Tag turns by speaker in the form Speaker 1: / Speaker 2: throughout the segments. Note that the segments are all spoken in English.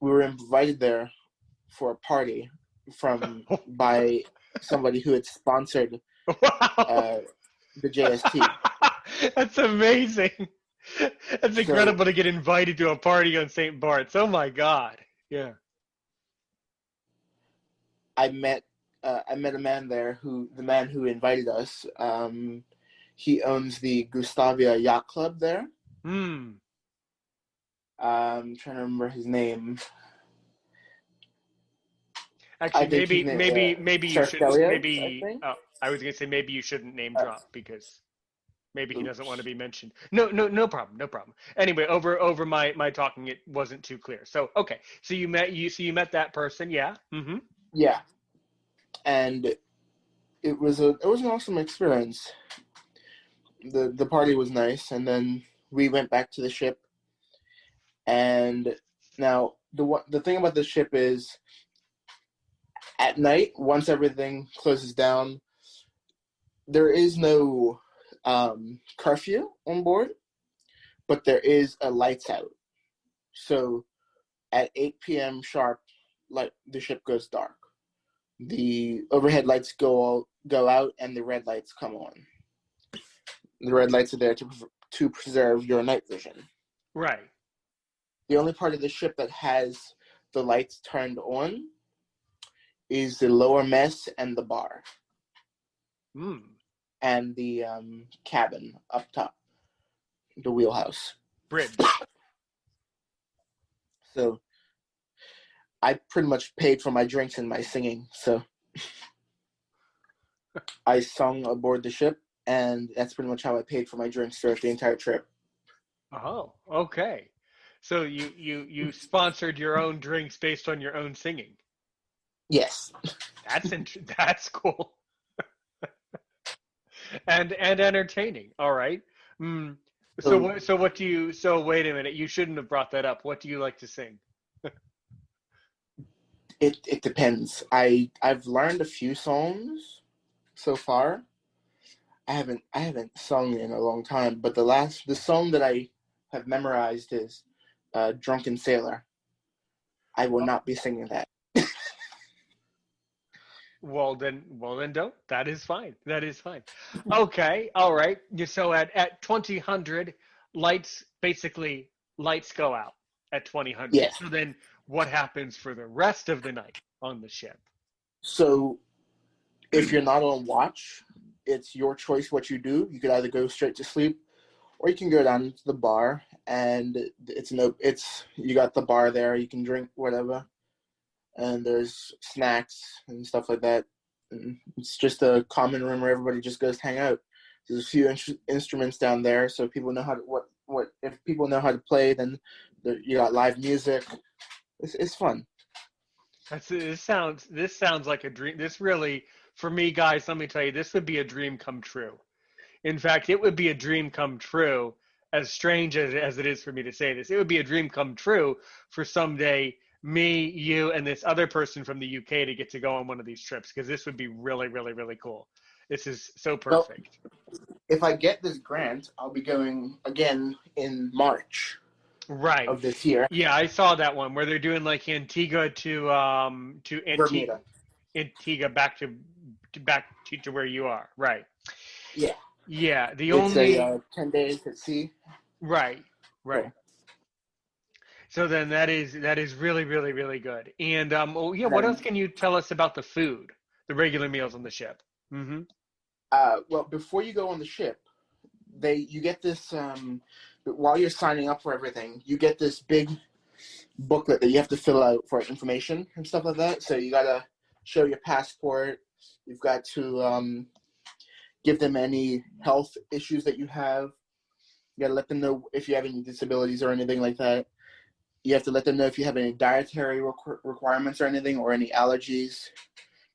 Speaker 1: we were invited there for a party by somebody who had sponsored
Speaker 2: Wow.
Speaker 1: the JST.
Speaker 2: That's amazing. That's
Speaker 1: So
Speaker 2: incredible to get invited to a party on St. Bart's. Oh my God. Yeah.
Speaker 1: I met a man there the man who invited us. He owns the Gustavia Yacht Club there.
Speaker 2: Hmm.
Speaker 1: I'm trying to remember his name. I
Speaker 2: Actually,
Speaker 1: think his name
Speaker 2: maybe you
Speaker 1: Sir
Speaker 2: shouldn't.
Speaker 1: Stelios, I
Speaker 2: Maybe
Speaker 1: think.
Speaker 2: I was gonna say maybe you shouldn't name
Speaker 1: Uh,
Speaker 2: drop because maybe he doesn't want to
Speaker 1: oops.
Speaker 2: be mentioned. No, no, no problem, no problem. Anyway, over my talking, it wasn't too clear. So okay, so you met that person, yeah. Mm-hmm.
Speaker 1: Yeah, and it was an awesome experience. The party was nice, and then we went back to the ship. And now the thing about the ship is, at night, once everything closes down, there is no curfew on board, but there is a lights out. So at 8 p.m. sharp, like the ship goes dark. The overhead lights go out, and the red lights come on. The red lights are there to preserve your night vision.
Speaker 2: Right.
Speaker 1: The only part of the ship that has the lights turned on is the lower mess and the bar
Speaker 2: Hmm.
Speaker 1: and the cabin up top, the wheelhouse.
Speaker 2: Bridge.
Speaker 1: So I pretty much paid for my drinks and my singing. So I sung aboard the ship, and that's pretty much how I paid for my drinks throughout the entire trip.
Speaker 2: Oh, okay. So you sponsored your own drinks based on your own singing.
Speaker 1: Yes.
Speaker 2: That's cool and entertaining. All right. Mm. So
Speaker 1: So
Speaker 2: what? So what do you? So wait a minute. You shouldn't have brought that up. What do you like to sing?
Speaker 1: it depends. I've learned a few songs so far. I haven't sung in a long time, but the song that I have memorized is "Drunken Sailor." I will not be singing that.
Speaker 2: Well then, don't. That is fine. That is fine. Okay. All right. So at 2000, lights go out at 2000.
Speaker 1: Yes.
Speaker 2: So then, what happens for the rest of the night on the ship?
Speaker 1: So if you're not on watch, it's your choice what you do. You could either go straight to sleep, or you can go down to the bar, and it's you got the bar there. You can drink whatever, and there's snacks and stuff like that. And it's just a common room where everybody just goes to hang out. There's a few instruments down there, so people know how to what if people know how to play, then you got live music. It's fun.
Speaker 2: This sounds like a dream. This really, for me, guys, let me tell you, this would be a dream come true. In fact, it would be a dream come true, as strange as it is for me to say this. It would be a dream come true for someday me, you, and this other person from the UK to get to go on one of these trips because this would be really, really, really cool. This is so
Speaker 1: Well,
Speaker 2: perfect.
Speaker 1: if I get this grant, I'll be going again in March
Speaker 2: Right.
Speaker 1: of this year.
Speaker 2: Yeah, I saw that one where they're doing like Antigua to
Speaker 1: Bermuda.
Speaker 2: Antigua back to where you are. Right.
Speaker 1: Yeah,
Speaker 2: Yeah, the
Speaker 1: it's a
Speaker 2: only
Speaker 1: 10 days at sea.
Speaker 2: right, right.
Speaker 1: Cool.
Speaker 2: So then that is really really really good. And oh yeah,
Speaker 1: And
Speaker 2: what else
Speaker 1: then,
Speaker 2: can you tell us about the food, the regular meals on the ship? Mm-hmm.
Speaker 1: well, before you go on the ship, you get this while you're signing up for everything, you get this big booklet that you have to fill out for information and stuff like that. So you gotta show your passport. You've got to give them any health issues that you have. You gotta let them know if you have any disabilities or anything like that. You have to let them know if you have any dietary requirements or anything, or any allergies,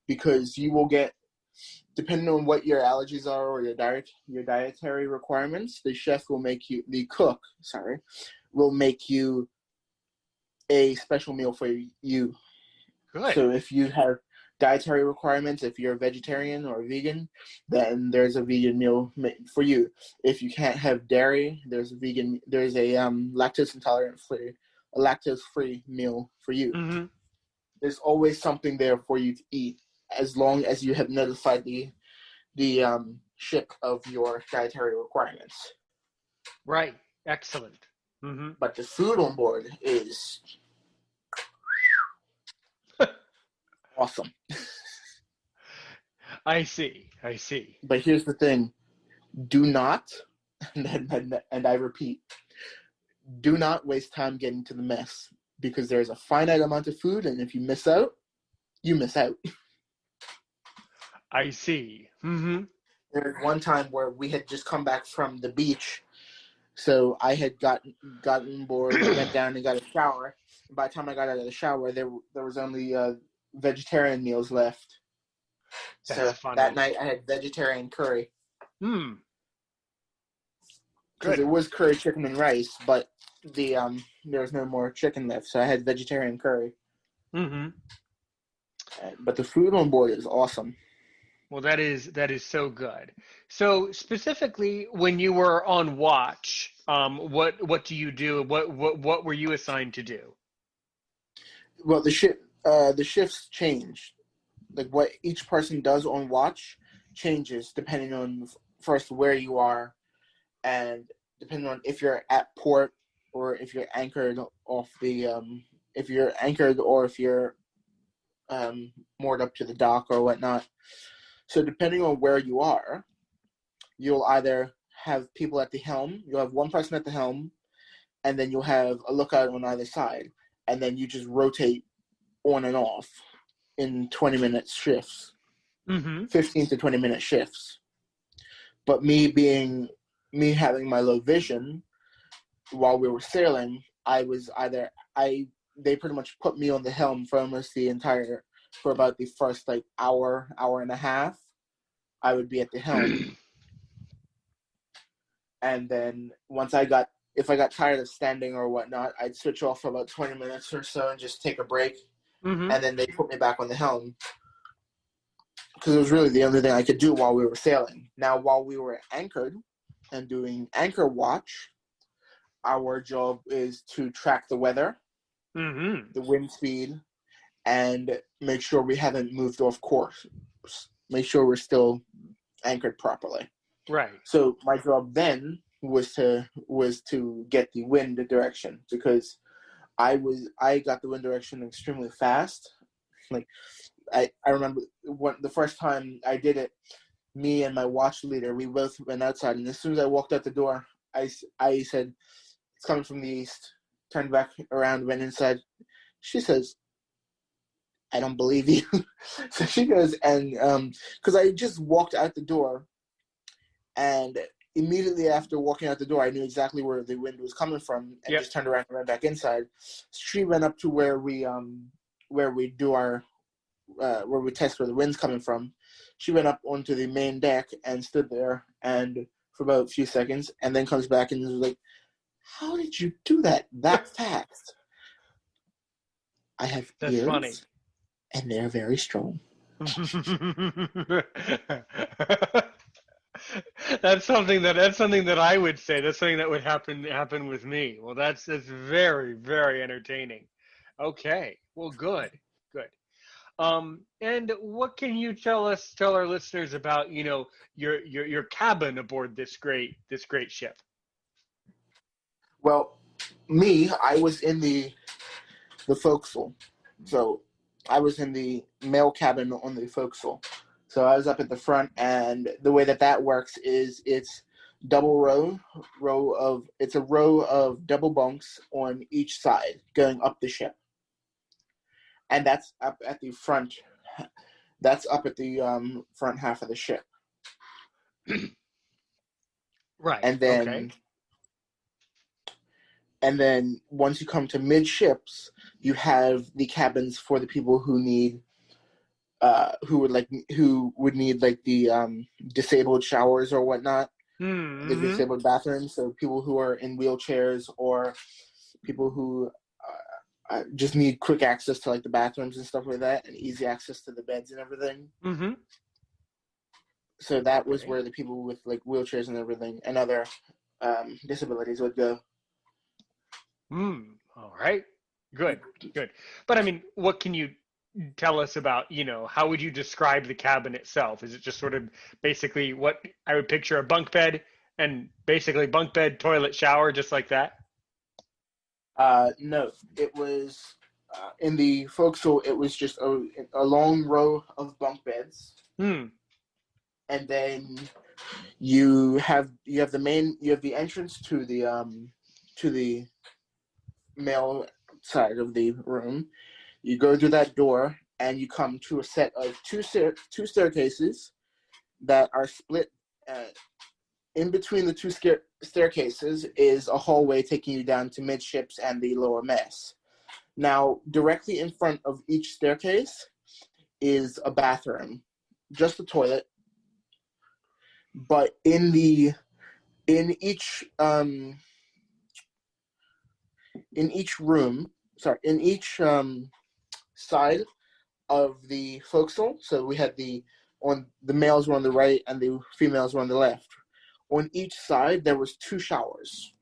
Speaker 1: because you will get, depending on what your allergies are or your dietary requirements, the cook, sorry, will make you a special meal for you.
Speaker 2: Good.
Speaker 1: So if you have dietary requirements, if you're a vegetarian or a vegan, then there's a vegan meal for you. If you can't have dairy, there's a lactose intolerant free a lactose-free meal for you.
Speaker 2: Mm-hmm.
Speaker 1: There's always something there for you to eat, as long as you have notified the ship of your dietary requirements.
Speaker 2: Right. Excellent. Mm-hmm.
Speaker 1: But the food on board is awesome.
Speaker 2: I see. I see.
Speaker 1: But here's the thing. Do not, and I repeat, do not waste time getting to the mess, because there's a finite amount of food, and if you miss out, you miss out.
Speaker 2: I see. Mm-hmm.
Speaker 1: There was one time where we had just come back from the beach, so I had gotten bored, went down and got a shower. And by the time I got out of the shower, there was only vegetarian meals left.
Speaker 2: That's
Speaker 1: So
Speaker 2: funny.
Speaker 1: that night I had vegetarian curry.
Speaker 2: Hmm.
Speaker 1: Because
Speaker 2: Good.
Speaker 1: it was curry chicken and rice, but there was no more chicken left, so I had vegetarian curry.
Speaker 2: Mm-hmm.
Speaker 1: But the food on board is awesome.
Speaker 2: Well, that is so good. So specifically, when you were on watch, what do you do? What were you assigned to do?
Speaker 1: Well, the shifts change. Like what each person does on watch changes depending on first where you are, and depending on if you're at port or if you're anchored off the if you're anchored or if you're moored up to the dock or whatnot. So depending on where you are, you'll either have people at the helm, you'll have one person at the helm, and then you'll have a lookout on either side, and then you just rotate on and off in 20-minute shifts,
Speaker 2: Mm-hmm.
Speaker 1: 15 to 20-minute shifts. But me having my low vision while we were sailing, they pretty much put me on the helm for about the first like hour and a half. I would be at the helm. And then if I got tired of standing or whatnot, I'd switch off for about 20 minutes or so and just take a break.
Speaker 2: Mm-hmm.
Speaker 1: And then they put me back on the helm, because it was really the only thing I could do while we were sailing. Now, while we were anchored and doing anchor watch, our job is to track the weather,
Speaker 2: Mm-hmm.
Speaker 1: the wind speed, and make sure we haven't moved off course. Make sure we're still anchored properly.
Speaker 2: Right.
Speaker 1: So my job then was to get the wind direction, because I got the wind direction extremely fast. Like I remember the first time I did it, me and my watch leader, we both went outside, and as soon as I walked out the door, I said, "It's coming from the east." Turned back around, went inside. She says, "I don't believe you." So she goes, and because I just walked out the door, and immediately after walking out the door, I knew exactly where the wind was coming from, and
Speaker 2: Yep.
Speaker 1: just turned around and went back inside. She went up to where we do our where we test where the wind's coming from. She went up onto the main deck and stood there and for about a few seconds, and then comes back and was like, "How did you do that fast?" I have
Speaker 2: That's
Speaker 1: ears,
Speaker 2: funny.
Speaker 1: and they're very strong.
Speaker 2: That's something that I would say. That's something that would happen with me. Well, that's very, very entertaining. Okay. Well, good. And what can you tell our listeners about, your cabin aboard this great ship?
Speaker 1: Well, I was in the forecastle. So I was in the mail cabin on the forecastle. So I was up at the front, and the way that works is it's double it's a row of double bunks on each side going up the ship. And that's up at the front. That's up at the front half of the ship.
Speaker 2: Right.
Speaker 1: And then
Speaker 2: Okay.
Speaker 1: And then once you come to midships, you have the cabins for the people who need who would need like the disabled showers or whatnot,
Speaker 2: Mm-hmm.
Speaker 1: the disabled bathrooms. So people who are in wheelchairs, or people who just need quick access to like the bathrooms and stuff like that, and easy access to the beds and everything.
Speaker 2: Mm-hmm.
Speaker 1: So that was where the people with like wheelchairs and everything and other disabilities would go.
Speaker 2: All right. Good. Good. But I mean, what can you tell us about, how would you describe the cabin itself? Is it just sort of basically what I would picture, a bunk bed and basically bunk bed, toilet, shower, just like that?
Speaker 1: No, it was in the forecastle. It was just a long row of bunk beds,
Speaker 2: Hmm.
Speaker 1: and then you have the entrance to the male side of the room. You go through that door, and you come to a set of two staircases that are split. In between the two staircases is a hallway taking you down to midships and the lower mess. Now, directly in front of each staircase is a bathroom, just a toilet. But in each room, sorry, in each side of the forecastle. So we had the males were on the right and the females were on the left. On each side there was two showers.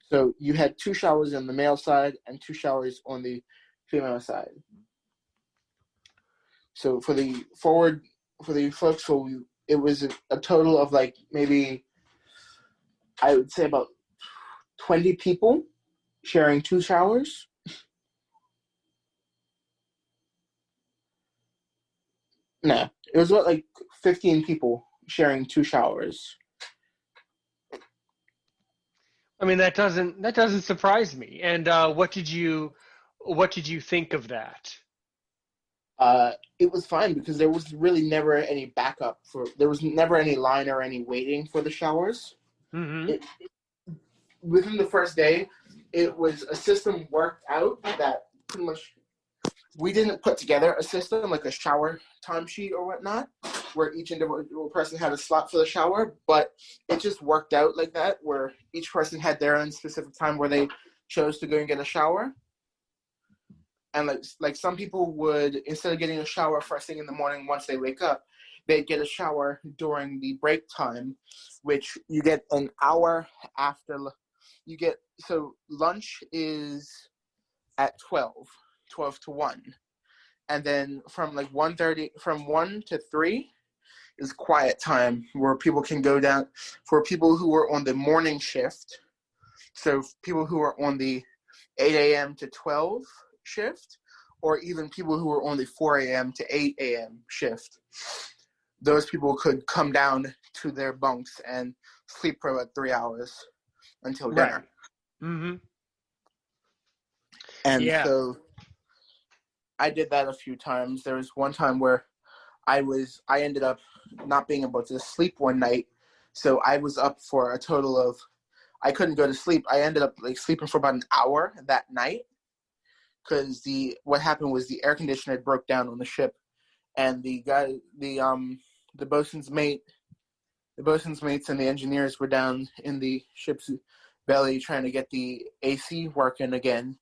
Speaker 1: So you had two showers on the male side and two showers on the female side. So for the forecastle, it was a total of like maybe I would say about 20 people sharing two showers. No, it was about like 15 people sharing two showers.
Speaker 2: I mean, that doesn't surprise me. And what did you think of that?
Speaker 1: It was fine because there was really never any backup there was never any line or any waiting for the showers.
Speaker 2: Mm-hmm.
Speaker 1: It, within the first day, it was a system worked out that pretty much we didn't put together a system like a shower timesheet or whatnot, where each individual person had a slot for the shower, but it just worked out like that, where each person had their own specific time where they chose to go and get a shower. And like some people would, instead of getting a shower first thing in the morning once they wake up, they'd get a shower during the break time, which you get an hour after. So lunch is at 12 to 1. And then from like 1:30, from 1 to 3 is quiet time where people can go down for people who are on the morning shift. So people who are on the 8 a.m. to 12 shift, or even people who are on the 4 a.m. to 8 a.m. shift. Those people could come down to their bunks and sleep for about 3 hours until dinner.
Speaker 2: Right. Mm-hmm.
Speaker 1: And
Speaker 2: Yeah.
Speaker 1: so I did that a few times. There was one time where I ended up not being able to sleep one night. So I was up for a total of, I couldn't go to sleep. I ended up like sleeping for about an hour that night because what happened was the air conditioner broke down on the ship, and the bosun's mates and the engineers were down in the ship's belly trying to get the AC working again.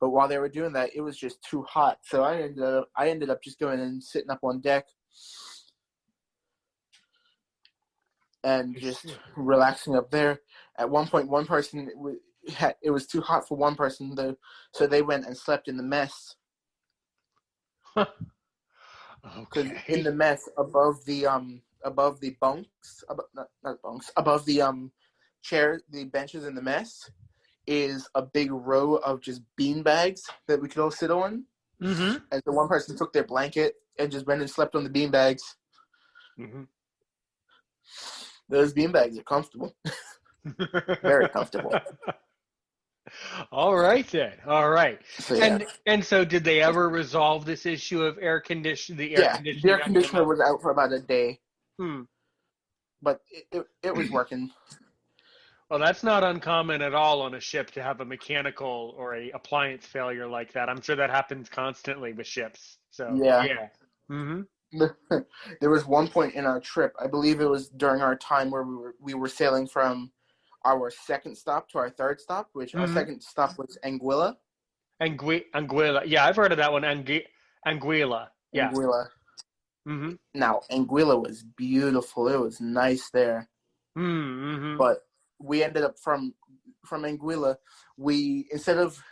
Speaker 1: But while they were doing that, it was just too hot. So I ended up just going and sitting up on deck and just relaxing up there. At one point, one person it was too hot for one person though, so they went and slept in the mess. Because in the mess above the bunks, not bunks, above the chair, the benches in the mess is a big row of just bean bags that we could all sit on.
Speaker 2: Mm-hmm.
Speaker 1: And so one person took their blanket and just went and slept on the bean bags.
Speaker 2: Mm-hmm.
Speaker 1: Those bean bags are comfortable. Very comfortable.
Speaker 2: All right then. All right.
Speaker 1: So, yeah.
Speaker 2: And so did they ever resolve this issue of air conditioning?
Speaker 1: The air conditioner was out for about a day. But it was working.
Speaker 2: Well, that's not uncommon at all on a ship to have a mechanical or a appliance failure like that. I'm sure that happens constantly with ships. So yeah. Mm-hmm.
Speaker 1: There was one point in our trip, I believe it was during our time where we were sailing from our second stop to our third stop, which our second stop was Anguilla.
Speaker 2: Anguilla. Yeah, I've heard of that one. Anguilla. Yeah.
Speaker 1: Anguilla.
Speaker 2: Mm-hmm.
Speaker 1: Now, Anguilla was beautiful. It was nice there.
Speaker 2: Mm-hmm.
Speaker 1: But we ended up from from Anguilla, we instead of